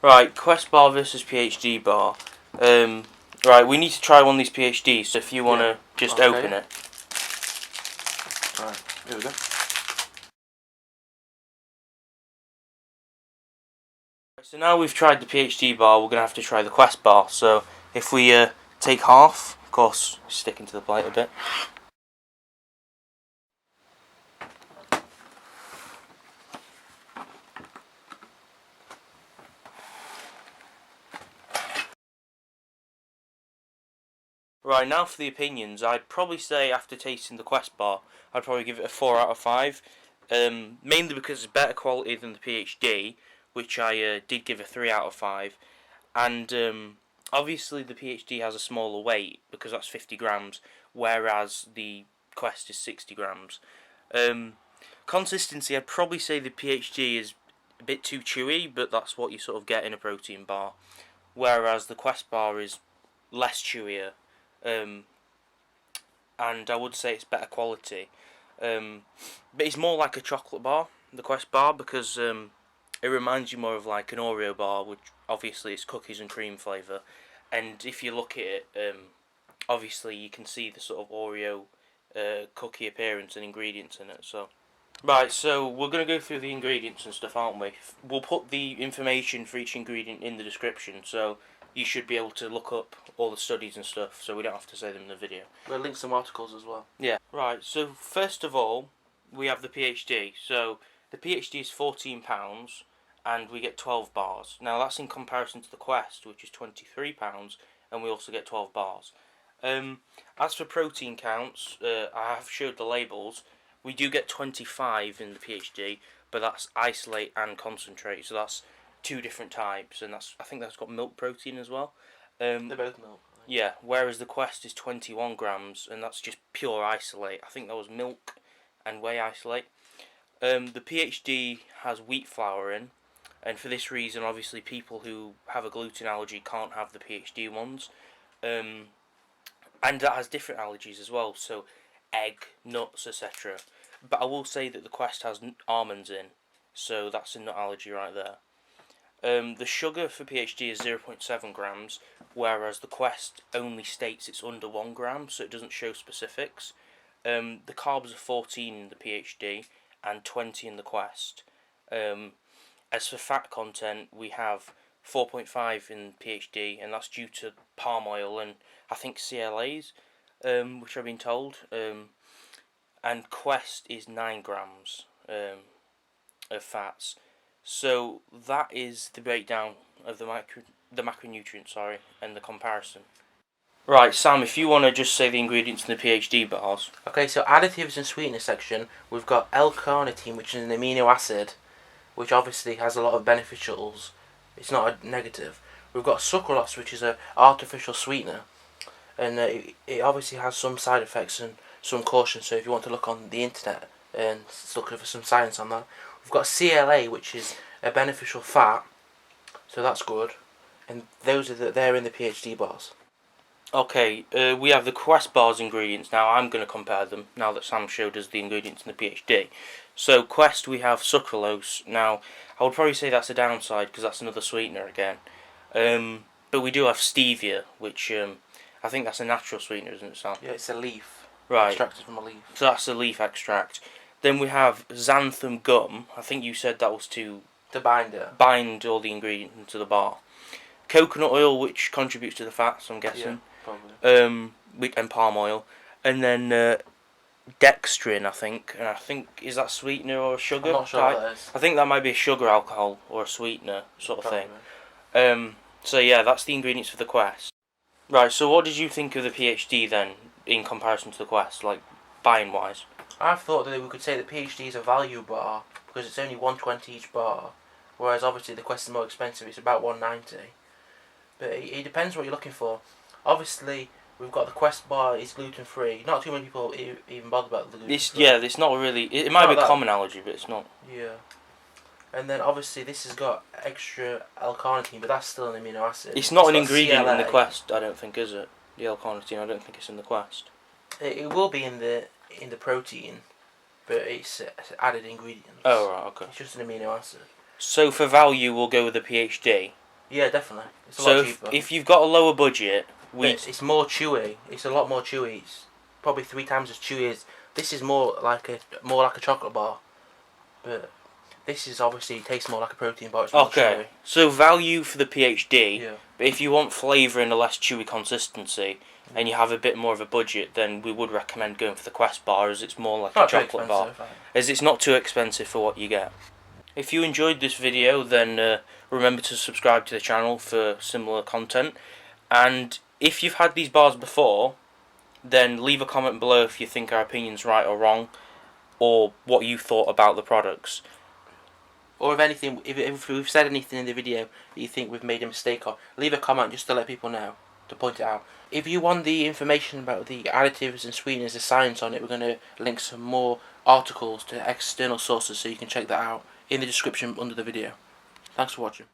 Right, Quest bar versus PhD bar. Right, we need to try one of these PhDs, so if you want to just open it. Alright, here we go. So now we've tried the PhD bar, we're going to have to try the Quest bar. So if we take half, of course, stick into the plate a bit. Right, now for the opinions. I'd probably say after tasting the Quest bar, I'd probably give it a 4 out of 5. Mainly because it's better quality than the PhD, which I did give a 3 out of 5. And obviously the PhD has a smaller weight because that's 50 grams, whereas the Quest is 60 grams. Consistency, I'd probably say the PhD is a bit too chewy, but that's what you sort of get in a protein bar. Whereas the Quest bar is less chewier. And I would say it's better quality. But it's more like a chocolate bar, the Quest bar, because it reminds you more of like an Oreo bar, which obviously is cookies and cream flavour. And if you look at it, obviously you can see the sort of Oreo cookie appearance and ingredients in it. So, right, so we're going to go through the ingredients and stuff, aren't we? We'll put the information for each ingredient in the description, so you should be able to look up all the studies and stuff, so we don't have to say them in the video. We'll link some articles as well. Yeah. Right, so first of all, we have the PhD. So the PhD is £14, and we get 12 bars. Now that's in comparison to the Quest, which is £23, and we also get 12 bars. As for protein counts, I have showed the labels. We do get 25 in the PhD, but that's isolate and concentrate, so that's two different types, and I think that's got milk protein as well. They're both milk. Yeah, whereas the Quest is 21 grams, and that's just pure isolate. I think that was milk and whey isolate. The PhD has wheat flour in, and for this reason, obviously, people who have a gluten allergy can't have the PhD ones. And that has different allergies as well, so egg, nuts, etc. But I will say that the Quest has almonds in, so that's a nut allergy right there. The sugar for PhD is 0.7 grams, whereas the Quest only states it's under 1 gram, so it doesn't show specifics. The carbs are 14 in the PhD and 20 in the Quest. As for fat content, we have 4.5 in PhD, and that's due to palm oil and I think CLAs, which I've been told. And Quest is 9 grams of fats. So that is the breakdown of the macronutrients, and the comparison. Right, Sam, if you want to just say the ingredients in the PhD bars. Okay, so additives and sweeteners section, we've got L-carnitine, which is an amino acid, which obviously has a lot of beneficials. It's not a negative. We've got sucralose, which is an artificial sweetener, and it obviously has some side effects and some caution. So if you want to look on the internet and look for some science on that. We've got CLA, which is a beneficial fat, so that's good. And those are they're in the PhD bars. Okay, we have the Quest bars ingredients. Now I'm going to compare them, now that Sam showed us the ingredients in the PhD. So Quest, we have sucralose. Now, I would probably say that's a downside, because that's another sweetener again. But we do have Stevia, which I think that's a natural sweetener, isn't it, Sam? Yeah, it's a leaf. Right. Extracted from a leaf. So that's a leaf extract. Then we have xanthan gum. I think you said that was to bind all the ingredients into the bar. Coconut oil, which contributes to the fats, I'm guessing. Yeah, probably. And palm oil. And then Dextrin, I think. And I think, is that sweetener or a sugar? I'm not sure what that is. I think that might be a sugar alcohol or a sweetener sort of thing. So yeah, that's the ingredients for the Quest. Right, so what did you think of the PhD then, in comparison to the Quest, like buying wise? I thought that we could say that PhD is a value bar because it's only $1.20 each bar, whereas obviously the Quest is more expensive. It's about $1.90. But it depends what you're looking for. Obviously, we've got the Quest bar is gluten free. Not too many people even bother about the gluten free. Yeah, it's not really. It might be a common allergy, but it's not. Yeah. And then obviously this has got extra L-carnitine, but that's still an amino acid. It's not an ingredient in the Quest, I don't think, is it? The L-carnitine, I don't think it's in the Quest. It will be in the protein, but it's added ingredients. Oh right, okay. It's just an amino acid. So for value, we'll go with the PhD. Yeah, definitely. It's a So lot cheaper. if you've got a lower budget, It's more chewy. It's a lot more chewy. It's probably 3 times as chewy as this. Is more like a chocolate bar, but this is obviously tastes more like a protein bar. It's more chewy. So value for the PhD. Yeah. But if you want flavour and a less chewy consistency, and you have a bit more of a budget, then we would recommend going for the Quest bar, as it's more like a chocolate bar, as it's not too expensive for what you get. If you enjoyed this video, then remember to subscribe to the channel for similar content. And if you've had these bars before, then leave a comment below if you think our opinion's right or wrong, or what you thought about the products. Or if anything, if we've said anything in the video that you think we've made a mistake on, leave a comment just to let people know, to point it out. If you want the information about the additives and sweeteners, the science on it, we're going to link some more articles to external sources so you can check that out in the description under the video. Thanks for watching.